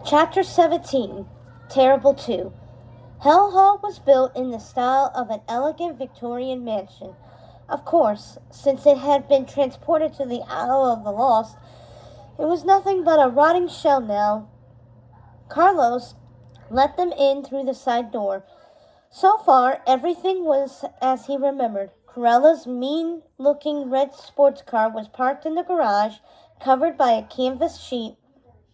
Chapter 17 Terrible 2 Hell Hall was built in the style of an elegant Victorian mansion. Of course, since it had been transported to the Isle of the Lost, it was nothing but a rotting shell now. Carlos let them in through the side door. So far, everything was as he remembered. Corella's mean-looking red sports car was parked in the garage, covered by a canvas sheet.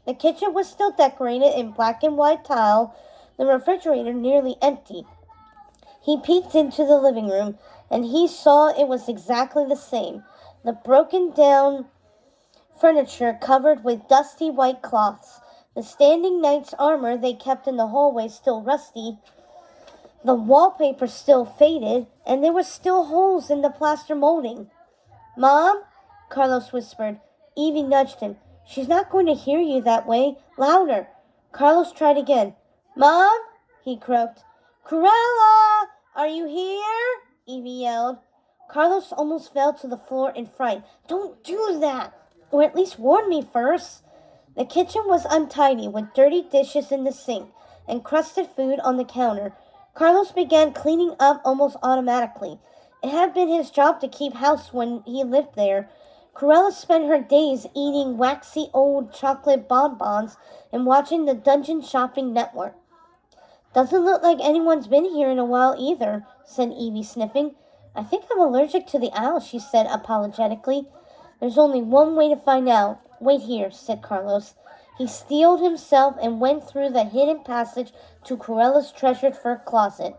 The kitchen was still decorated in black and white tile, the refrigerator nearly empty. He peeked into the living room, and he saw it was exactly the same. The broken-down furniture covered with dusty white cloths. The standing knight's armor they kept in the hallway still rusty. The wallpaper still faded, and there were still holes in the plaster molding. "Mom," Carlos whispered. Evie nudged him. "She's not going to hear you that way. Louder." Carlos tried again. "Mom," he croaked. "Corella, are you here?" Evie yelled. Carlos almost fell to the floor in fright. "Don't do that! Or at least warn me first." The kitchen was untidy, with dirty dishes in the sink and crusted food on the counter. Carlos began cleaning up almost automatically. It had been his job to keep house when he lived there. Corella spent her days eating waxy old chocolate bonbons and watching the Dungeon Shopping Network. "Doesn't look like anyone's been here in a while either," said Evie, sniffing. "I think I'm allergic to the owl," she said apologetically. "There's only one way to find out. Wait here," said Carlos. He steeled himself and went through the hidden passage to Corella's treasured fur closet.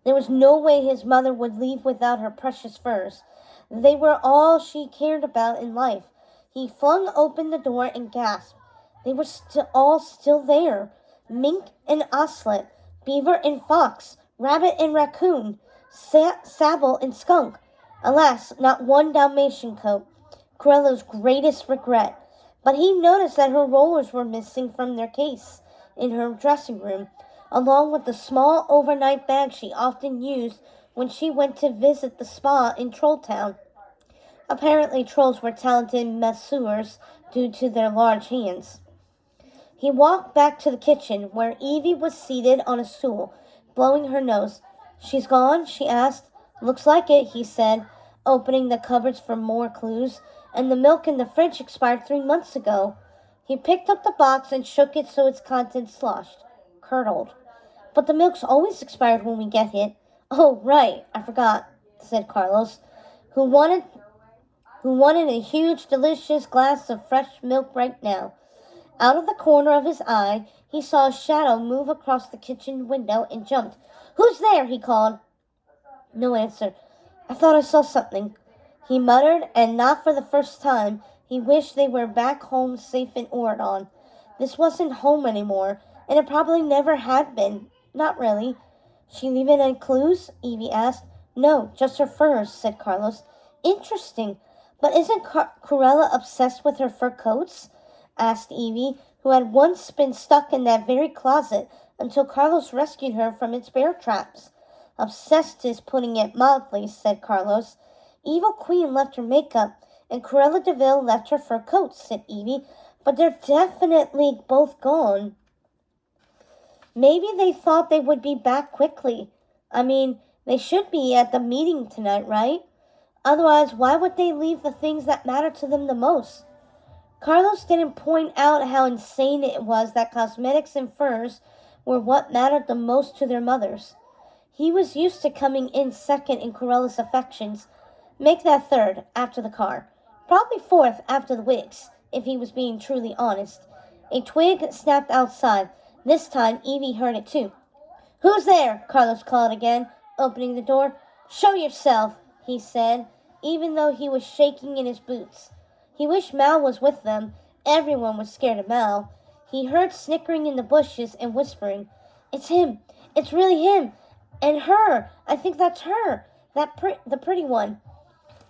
There was no way his mother would leave without her precious furs. They were all she cared about in life. He flung open the door and gasped. They were all still there. Mink and oslet, beaver and fox, rabbit and raccoon, sable and skunk. Alas, not one Dalmatian coat. Corella's greatest regret. But he noticed that her rollers were missing from their case in her dressing room, along with the small overnight bag she often used when she went to visit the spa in Trolltown. Apparently trolls were talented masseurs due to their large hands. He walked back to the kitchen, where Evie was seated on a stool, blowing her nose. "She's gone?" she asked. "Looks like it," he said, opening the cupboards for more clues. "And the milk in the fridge expired 3 months ago." He picked up the box and shook it so its contents sloshed, curdled. "But the milk's always expired when we get it." "Oh, right, I forgot," said Carlos, who wanted a huge, delicious glass of fresh milk right now. Out of the corner of his eye, he saw a shadow move across the kitchen window and jumped. "Who's there?" he called. No answer. "I thought I saw something," he muttered, and not for the first time, he wished they were back home safe in Oregon. This wasn't home anymore, and it probably never had been. Not really. "She leaving any clues?" Evie asked. "No, just her furs," said Carlos. "Interesting. But isn't Corella obsessed with her fur coats?" asked Evie, who had once been stuck in that very closet until Carlos rescued her from its bear traps. "Obsessed is putting it mildly," said Carlos. "Evil Queen left her makeup, and Corella DeVille left her fur coats," said Evie. "But they're definitely both gone." "Maybe they thought they would be back quickly. I mean, they should be at the meeting tonight, right? Otherwise, why would they leave the things that matter to them the most?" Carlos didn't point out how insane it was that cosmetics and furs were what mattered the most to their mothers. He was used to coming in second in Corella's affections. Make that third, after the car. Probably fourth after the wigs, if he was being truly honest. A twig snapped outside. This time, Evie heard it too. "Who's there?" Carlos called again, opening the door. "Show yourself," he said, even though he was shaking in his boots. He wished Mal was with them. Everyone was scared of Mal. He heard snickering in the bushes and whispering. "It's him. It's really him. And her. I think that's her. The pretty one."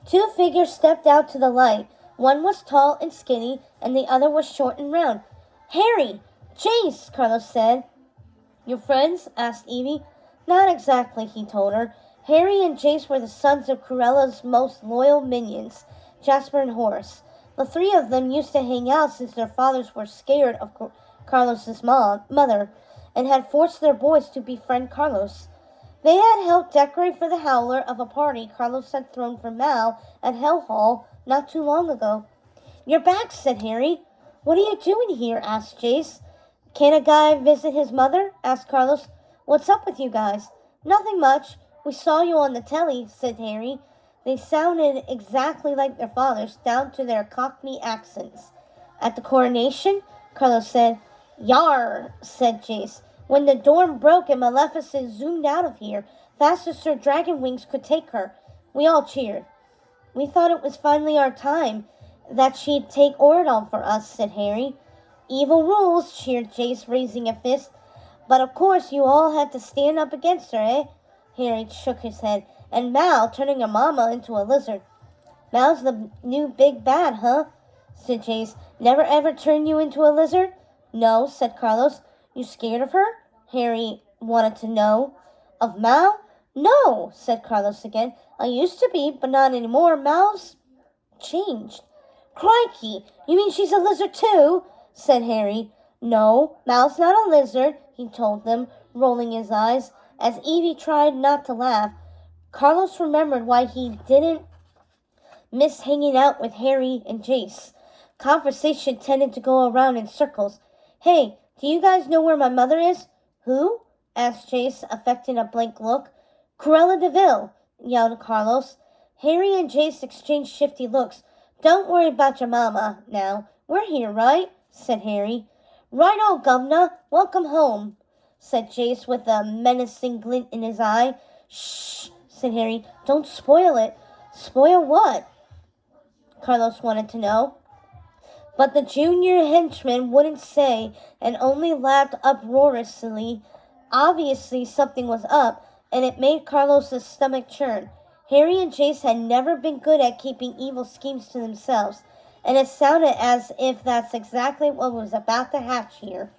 2 figures stepped out to the light. One was tall and skinny, and the other was short and round. "Harry! Jace!" Carlos said. "Your friends?" asked Evie. "Not exactly," he told her. Harry and Jace were the sons of Corella's most loyal minions, Jasper and Horace. The 3 of them used to hang out since their fathers were scared of Carlos's mother, and had forced their boys to befriend Carlos. They had helped decorate for the howler of a party Carlos had thrown for Mal at Hell Hall not too long ago. "You're back," said Harry. "What are you doing here?" asked Jace. "Can a guy visit his mother?" asked Carlos. "What's up with you guys?" "Nothing much. We saw you on the telly," said Harry. They sounded exactly like their fathers, down to their Cockney accents. "At the coronation?" Carlos said. "Yar," said Jace. "When the dorm broke and Maleficent zoomed out of here, fast as her dragon wings could take her." We all cheered. "We thought it was finally our time, that she'd take Oradon for us," said Harry. "Evil rules," cheered Jace, raising a fist. "But of course you all had to stand up against her, eh?" Harry shook his head. "And Mal turning her mama into a lizard." "Mal's the new big bad, huh?" said Jace. "Never ever turn you into a lizard?" "No," said Carlos. "You scared of her?" Harry wanted to know. "Of Mal?" "No," said Carlos again. "I used to be, but not anymore. Mal's changed." "Crikey! You mean she's a lizard too?" said Harry. "No, Mal's not a lizard," he told them, rolling his eyes, as Evie tried not to laugh. Carlos remembered why he didn't miss hanging out with Harry and Jace. Conversation tended to go around in circles. "Hey, do you guys know where my mother is?" "Who?" asked Jace, affecting a blank look. "Cruella de Vil," yelled Carlos. Harry and Jace exchanged shifty looks. "Don't worry about your mama now. We're here, right?" said Harry. "Right-o, governor. Welcome home," said Jace with a menacing glint in his eye. "Shh," said Harry. "Don't spoil it." "Spoil what?" Carlos wanted to know. But the junior henchman wouldn't say and only laughed uproariously. Obviously something was up, and it made Carlos's stomach churn. Harry and Jace had never been good at keeping evil schemes to themselves, and it sounded as if that's exactly what was about to hatch here.